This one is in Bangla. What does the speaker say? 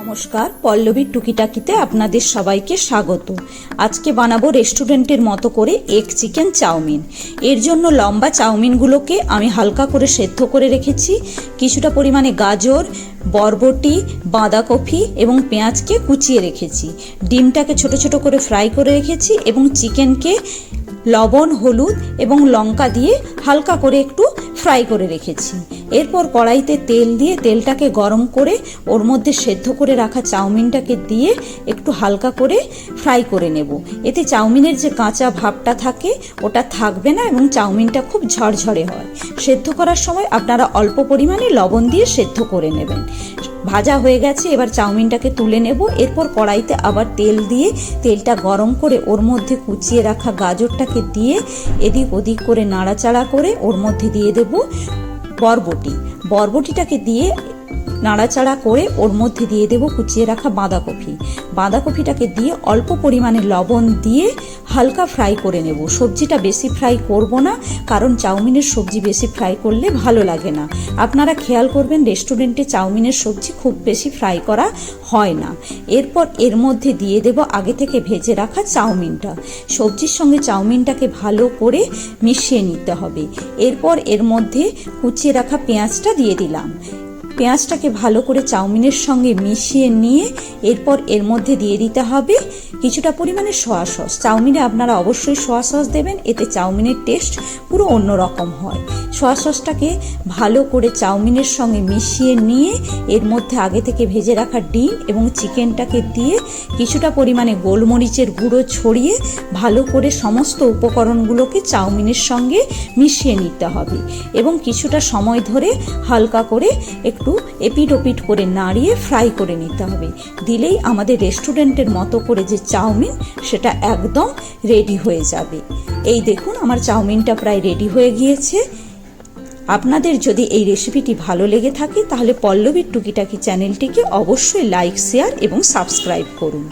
নমস্কার, পল্লবীর টুকিটাকিতে আপনাদের সবাইকে স্বাগত। আজকে বানাবো রেস্টুরেন্টের মতো করে এগ চিকেন চাউমিন। এর জন্য লম্বা চাউমিনগুলোকে আমি হালকা করে সেদ্ধ করে রেখেছি। কিছুটা পরিমাণে গাজর, বরবটি, বাঁধাকপি এবং পেঁয়াজকে কুচিয়ে রেখেছি। ডিমটাকে ছোট ছোট করে ফ্রাই করে রেখেছি এবং চিকেনকে লবণ, হলুদ এবং লঙ্কা দিয়ে হালকা করে একটু ফ্রাই করে রেখেছি। এরপর কড়াইতে তেল দিয়ে তেলটাকে গরম করে ওর মধ্যে সেদ্ধ করে রাখা চাউমিনটাকে দিয়ে একটু হালকা করে ফ্রাই করে নেব। এতে চাউমিনের যে কাঁচা ভাবটা থাকে ওটা থাকবে না এবং চাউমিনটা খুব ঝরঝরে হয়। সেদ্ধ করার সময় আপনারা অল্প পরিমাণে লবণ দিয়ে সেদ্ধ করে নেবেন। ভাজা হয়ে গেছে, এবার চাউমিনটাকে তুলে নেব। এরপর কড়াইতে আবার তেল দিয়ে তেলটা গরম করে ওর মধ্যে কুচিয়ে রাখা গাজরটাকে দিয়ে এদিক ওদিক করে নাড়াচাড়া করে ওর মধ্যে দিয়ে দেব বরবটিটাকে দিয়ে নাড়াচাড়া করে ওর মধ্যে দিয়ে দেব কুচিয়ে রাখা বাঁধাকপিটাকে দিয়ে অল্প পরিমাণে লবণ দিয়ে হালকা ফ্রাই করে নেব। সবজিটা বেশি ফ্রাই করব না, কারণ চাউমিনের সবজি বেশি ফ্রাই করলে ভালো লাগে না। আপনারা খেয়াল করবেন, রেস্টুরেন্টে চাউমিনের সবজি খুব বেশি ফ্রাই করা হয় না। এরপর এর মধ্যে দিয়ে দেব আগে থেকে ভেজে রাখা চাউমিনটা। সবজির সঙ্গে চাউমিনটাকে ভালো করে মিশিয়ে নিতে হবে। এরপর এর মধ্যে কুচিয়ে রাখা পেঁয়াজটা দিয়ে দিলাম। পেঁয়াজটাকে ভালো করে চাউমিনের সঙ্গে মিশিয়ে নিয়ে এরপর এর মধ্যে দিয়ে দিতে হবে কিছুটা পরিমাণে সয়া সস। চাউমিনে আপনারা অবশ্যই সয়া সস দেবেন, এতে চাউমিনের টেস্ট পুরো অন্যরকম হয়। সয়া সসটাকে ভালো করে চাউমিনের সঙ্গে মিশিয়ে নিয়ে এর মধ্যে আগে থেকে ভেজে রাখা ডিম এবং চিকেনটাকে দিয়ে কিছুটা পরিমাণে গোলমরিচের গুঁড়ো ছড়িয়ে ভালো করে সমস্ত উপকরণগুলোকে চাউমিনের সঙ্গে মিশিয়ে নিতে হবে এবং কিছুটা সময় ধরে হালকা করে একটু এপিট ওপিট করে নাড়িয়ে ফ্রাই করে নিতে হবে। দিলেই আমাদের রেস্টুরেন্টের মতো করে যে চাউমিন সেটা একদম রেডি হয়ে যাবে। এই দেখুন, আমার চাউমিনটা প্রায় রেডি হয়ে গিয়েছে। আপনাদের যদি এই রেসিপিটি ভালো লেগে থাকে তাহলে পল্লবীর টুকিটাকি চ্যানেলটিকে অবশ্যই লাইক, শেয়ার এবং সাবস্ক্রাইব করুন।